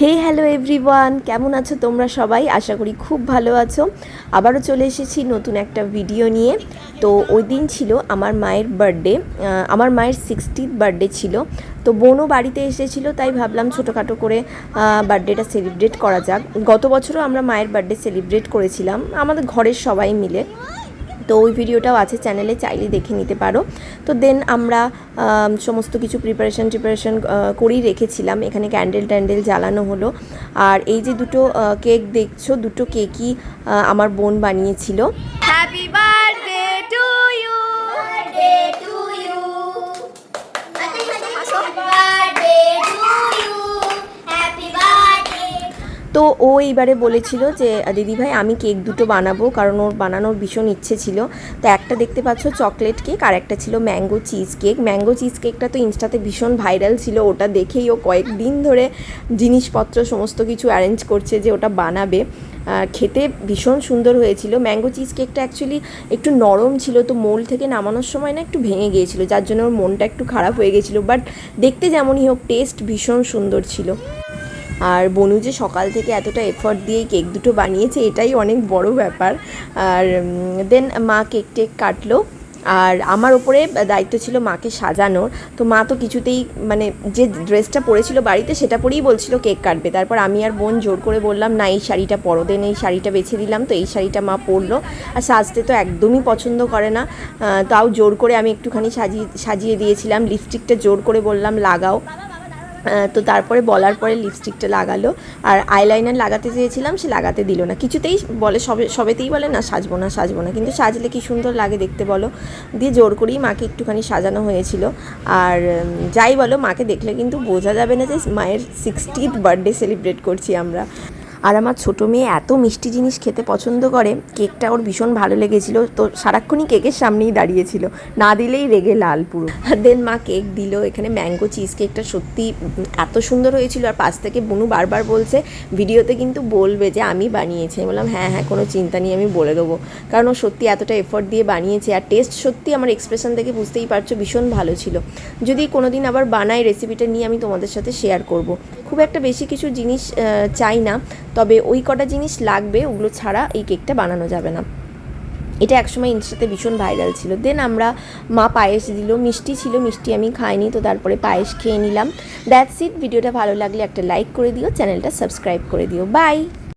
হে hello everyone, কেমন আছো তোমরা সবাই? আশা করি খুব ভালো আছো। আবারও চলে এসেছি নতুন একটা ভিডিও নিয়ে। তো ওই দিন ছিল আমার মায়ের বার্থডে, আমার মায়ের 60th বার্থডে ছিল। তো বোনও বাড়িতে এসেছিলো, তাই ভাবলাম ছোটোখাটো করে বার্থডেটা সেলিব্রেট করা যাক। গত বছরও আমরা মায়ের বার্থডে সেলিব্রেট করেছিলাম আমাদের ঘরের সবাই মিলে। তো ওই ভিডিওটাও আছে চ্যানেলে, চাইলে দেখে নিতে পারো। তো দেন আমরা সমস্ত কিছু প্রিপারেশন করেই রেখেছিলাম। এখানে ক্যান্ডেল জ্বালানো হলো। আর এই যে দুটো কেক দেখছো, দুটো কেকই আমার বোন বানিয়েছিল। Happy birthday to you. তো ও এইবারে বলেছিল যে দিদিভাই আমি কেক দুটো বানাবো, কারণ ওর বানানোর ভীষণ ইচ্ছে ছিল। তো একটা দেখতে পাচ্ছ চকলেট কেক, আর একটা ছিল mango cheese cake. Mango cheese কেকটা তো ইনস্টাতে ভীষণ ভাইরাল ছিল, ওটা দেখেই ও কয়েকদিন ধরে জিনিসপত্র সমস্ত কিছু অ্যারেঞ্জ করছে যে ওটা বানাবে। খেতে ভীষণ সুন্দর হয়েছিল। ম্যাঙ্গো চিজ কেকটা অ্যাকচুয়ালি একটু নরম ছিল, তো মোল থেকে নামানোর সময় না একটু ভেঙে গিয়েছিল, যার জন্য ওর মনটা একটু খারাপ হয়ে গেছিলো। বাট দেখতে যেমনই হোক টেস্ট ভীষণ সুন্দর ছিল। আর বনু যে সকাল থেকে এতটা এফর্ট দিয়ে কেক দুটো বানিয়েছে, এটাই অনেক বড় ব্যাপার। আর দেন মা কেক টেক কাটলো, আর আমার ওপরে দায়িত্ব ছিল মাকে সাজানোর। তো মা তো কিছুতেই মানে যে ড্রেসটা পরেছিল বাড়িতে সেটা পরেই বলছিল কেক কাটবে। তারপর আমি আর বোন জোর করে বললাম না এই শাড়িটা পরো, দেন এই শাড়িটা বেছে দিলাম। তো এই শাড়িটা মা পরলো। আর সাজতে তো একদমই পছন্দ করে না, তাও জোর করে আমি একটুখানি সাজিয়ে দিয়েছিলাম। লিপস্টিকটা জোর করে বললাম লাগাও। তো তারপরে বলার পরে লিপস্টিকটা লাগালো। আর আইলাইনার লাগাতে চেয়েছিলাম, সে লাগাতে দিল না। কিছুতেই বলে সবেতেই বলে না সাজবো না, কিন্তু সাজলে কি সুন্দর লাগে দেখতে বলো। দিয়ে জোর করেই মাকে একটুখানি সাজানো হয়েছিল। আর যাই বলো, মাকে দেখলে কিন্তু বোঝা যাবে না যে মায়ের 60th বার্থডে সেলিব্রেট করছি আমরা। আর আমার ছোটো মেয়ে এত মিষ্টি জিনিস খেতে পছন্দ করে, কেকটা ওর ভীষণ ভালো লেগেছিলো। তো সারাক্ষণই কেকের সামনেই দাঁড়িয়েছিল, না দিলেই রেগে লাল পুরো। দেন মা কেক দিল। এখানে ম্যাঙ্গো চিজ কেকটা সত্যি এত সুন্দর হয়েছিল। আর পাশ থেকে বুনু বারবার বলছে ভিডিওতে কিন্তু বলবে যে আমি বানিয়েছি। আমি বললাম হ্যাঁ কোনো চিন্তা নেই, আমি বলে দেবো। কারণ ও সত্যি এতটা এফোর্ট দিয়ে বানিয়েছে। আর টেস্ট সত্যি আমার এক্সপ্রেশন দেখে বুঝতেই পারছো ভীষণ ভালো ছিল। যদি কোনো দিন আবার বানাই রেসিপিটা নিয়ে আমি তোমাদের সাথে শেয়ার করব। খুব একটা বেশি কিছু জিনিস চাই না, তবে ওই কটা জিনিস লাগবে, ওগুলো ছাড়া এই কেকটা বানানো যাবে না। এটা একসময় ইনস্টাতে ভীষণ ভাইরাল ছিল। দেন মা পায়েস দিল, মিষ্টি ছিল, মিষ্টি আমি খাইনি, তো তারপরে পায়েস খেয়ে নিলাম। That's it. ভিডিওটা ভালো লাগলে একটা লাইক করে দিও, চ্যানেলটা সাবস্ক্রাইব করে দিও। বাই।